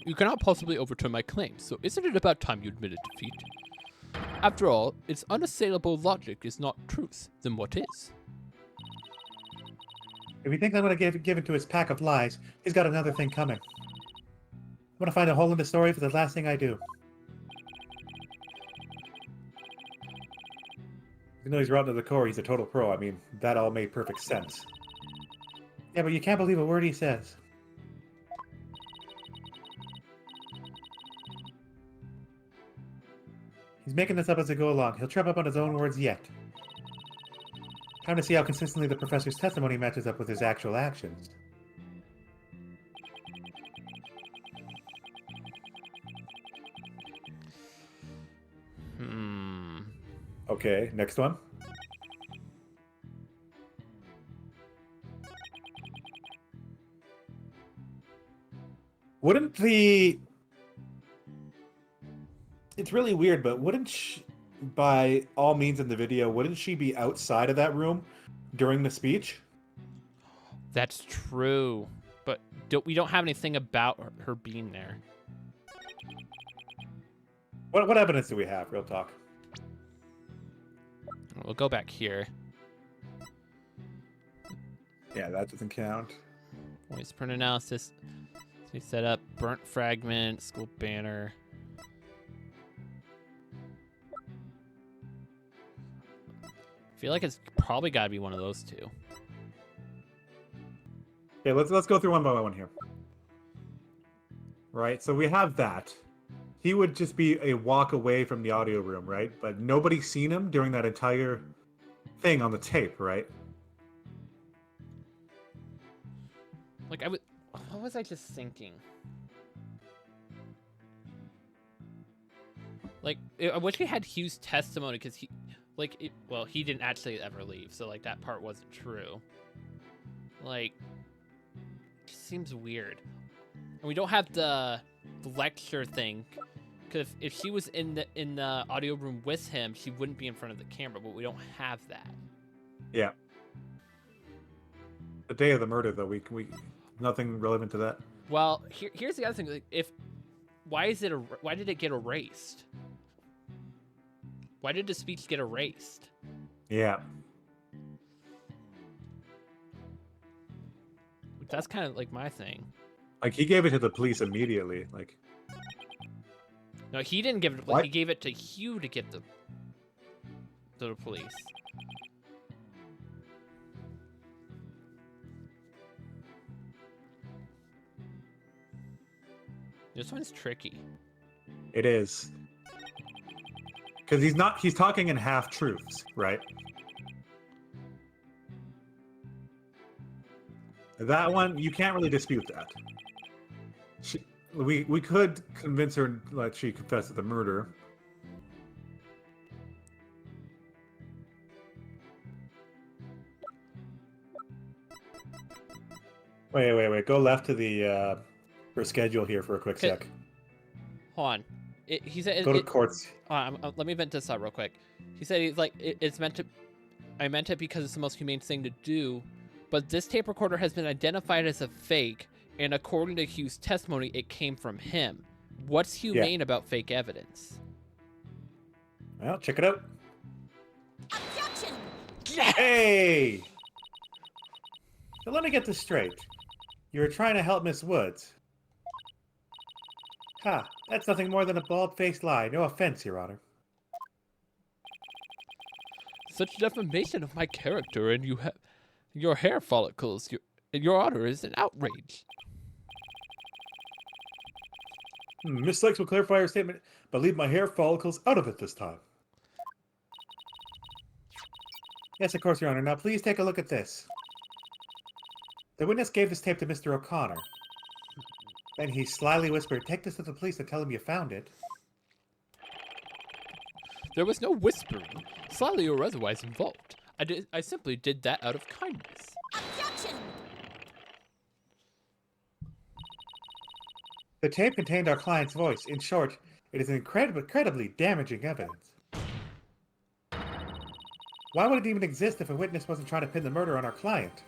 You cannot possibly overturn my claims, so isn't it about time you admitted defeat? After all, its unassailable logic is not truth, then what is? If he thinks I'm going to give into his pack of lies, he's got another thing coming. I'm going to find a hole in the story for the last thing I do. Even though he's rotten to the core, he's a total pro. I mean, that all made perfect sense. Yeah, but you can't believe a word he says. He's making this up as they go along. He'll trip up on his own words yet. Time to see how consistently the professor's testimony matches up with his actual actions. Okay, next one. Wouldn't the... It's really weird, but wouldn't she, by all means in the video, wouldn't she be outside of that room during the speech? That's true, but we don't have anything about her being there. What evidence do we have? Real talk. We'll go back here. Yeah, that doesn't count. Voice print analysis. We set up burnt fragment, school banner. I feel like it's probably got to be one of those two. Okay, let's go through one by one here. Right, so we have that. He would just be a walk away from the audio room, right? But nobody's seen him during that entire thing on the tape, right? Like, what was I just thinking? Like, I wish we had Hugh's testimony, because he, like, well, he didn't actually ever leave, so, like, that part wasn't true. Like, it just seems weird. And we don't have the lecture thing, because if she was in the audio room with him, she wouldn't be in front of the camera, but we don't have that. Yeah. The day of the murder, though, we nothing relevant to that. Well, here's the other thing. Like, why did it get erased? Why did the speech get erased? Yeah. That's kind of like my thing. Like, he gave it to the police immediately. Like, no, he didn't give it. What? He gave it to Hugh to get to the police. This one's tricky. it is. Because he's talking in half-truths, right? That one, you can't really dispute that. We could convince her that she confessed to the murder. Wait. Go left to the her schedule here for a quick Okay. sec. Hold on. He said. Go to courts. Let me vent this out real quick. He said he's like it's meant to. I meant it because it's the most humane thing to do, but this tape recorder has been identified as a fake, and according to Hugh's testimony, it came from him. What's humane about fake evidence? Well, check it out. Objection! Hey! So let me get this straight. You were trying to help Miss Woods. Ha! That's nothing more than a bald-faced lie. No offense, Your Honor. Such defamation of my character and your hair follicles, your honor, is an outrage. Miss Sykes will clarify her statement, but leave my hair follicles out of it this time. Yes, of course, Your Honor. Now, please take a look at this. The witness gave this tape to Mr. O'Connor. Then he slyly whispered, "Take this to the police and tell them you found it." There was no whispering, slyly or otherwise involved. I simply did that out of kindness. Objection! The tape contained our client's voice. In short, it is incredibly damaging evidence. Why would it even exist if a witness wasn't trying to pin the murder on our client?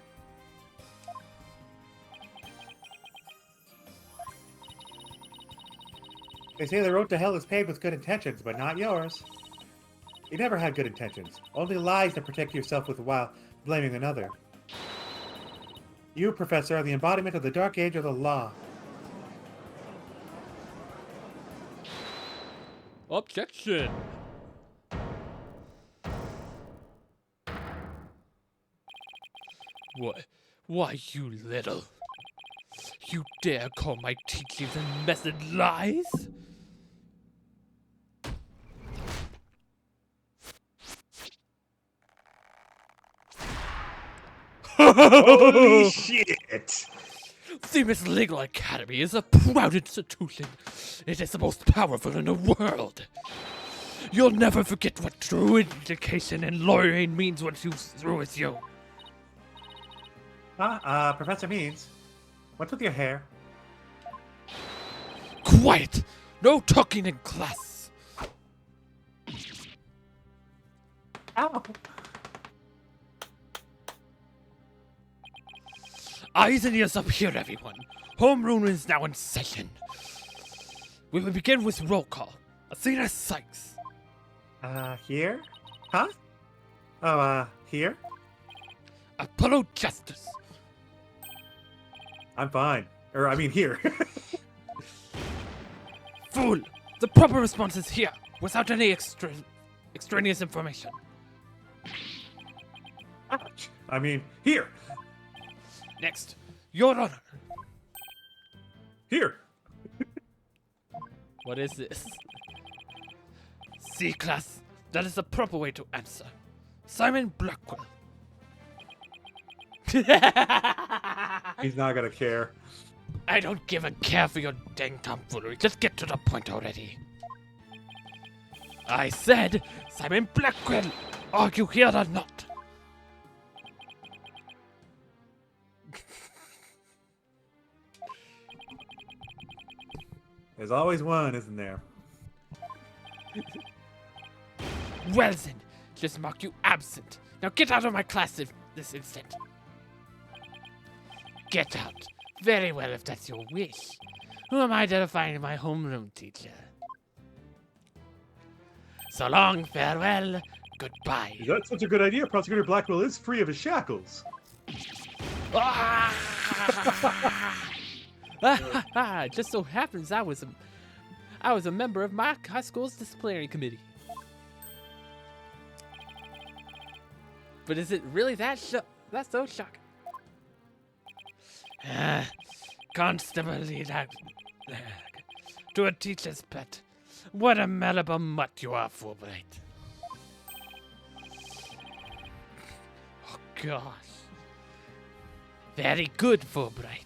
They say the road to hell is paved with good intentions, but not yours. You never had good intentions. Only lies to protect yourself with while blaming another. You, Professor, are the embodiment of the dark age of the law. Objection! What? Why, you little... You dare call my teachings and method lies? Holy shit! The Miss Legal Academy is a proud institution. It is the most powerful in the world. You'll never forget what true education and lawyering means once you're through with you. Professor Means, what's with your hair? Quiet! No talking in class! Ow! Eyes and ears up here, everyone. Homeroom is now in session. We will begin with roll call. Athena Sykes. Here? Huh? Oh, here? Apollo Justice. I'm fine. Here. Fool! The proper response is here, without any extraneous information. Ouch. Here. Next, Your Honor. Here. What is this? C-Class. That is the proper way to answer. Simon Blackwell. He's not gonna care. I don't give a care for your dang tomfoolery. Just get to the point already. I said Simon Blackwell. Are you here or not? There's always one, isn't there? Well then, just mark you absent. Now get out of my class this instant. Get out. Very well, if that's your wish. Who am I to find my homeroom teacher? So long, farewell, goodbye. Is that such a good idea? Prosecutor Blackwell is free of his shackles. Ah! It just so happens I was a member of my high school's disciplinary committee. But is it really that's so shocking? Constable to a teacher's pet. What a malleable mutt you are, Fulbright. Oh gosh. Very good, Fulbright.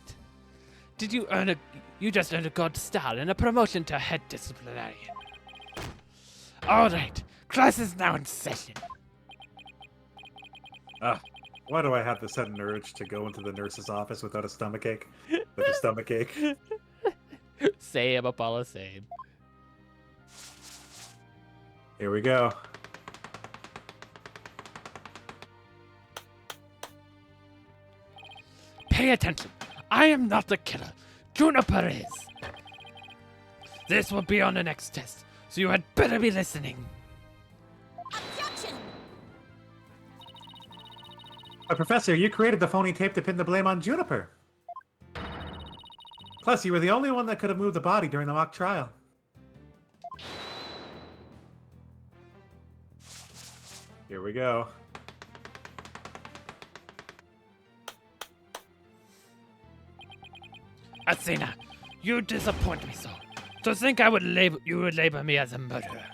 You just earned a gold star and a promotion to head disciplinarian. Alright, class is now in session. Why do I have the sudden urge to go into the nurse's office without a stomachache? With a stomachache? Same, Apollo, same. Here we go. Pay attention. I am not the killer. Juniper is. This will be on the next test, so you had better be listening. Objection! Professor, you created the phony tape to pin the blame on Juniper. Plus, you were the only one that could have moved the body during the mock trial. Here we go. Athena, you disappoint me so. To think you would label me as a murderer.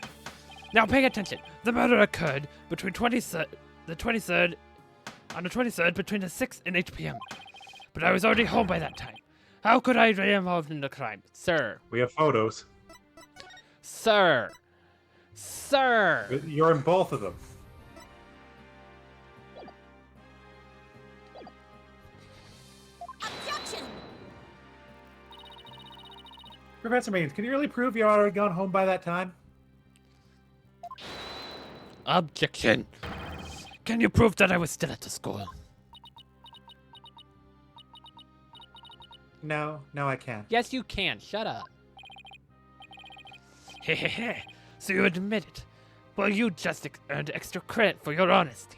Now pay attention. The murder occurred between on the 23rd between the 6th and 8 p.m. But I was already home by that time. How could I be involved in the crime? Sir. We have photos. Sir. Sir. You're in both of them. Objection! Professor Means, can you really prove you already gone home by that time? Objection. Can you prove that I was still at the school? No, I can't. Yes, you can. Shut up. Hehehe. So you admit it. Well, you just earned extra credit for your honesty.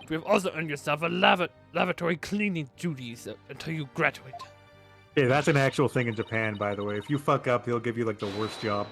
You have also earned yourself a lavatory cleaning duties until you graduate. Yeah, that's an actual thing in Japan, by the way. If you fuck up, he'll give you like the worst job.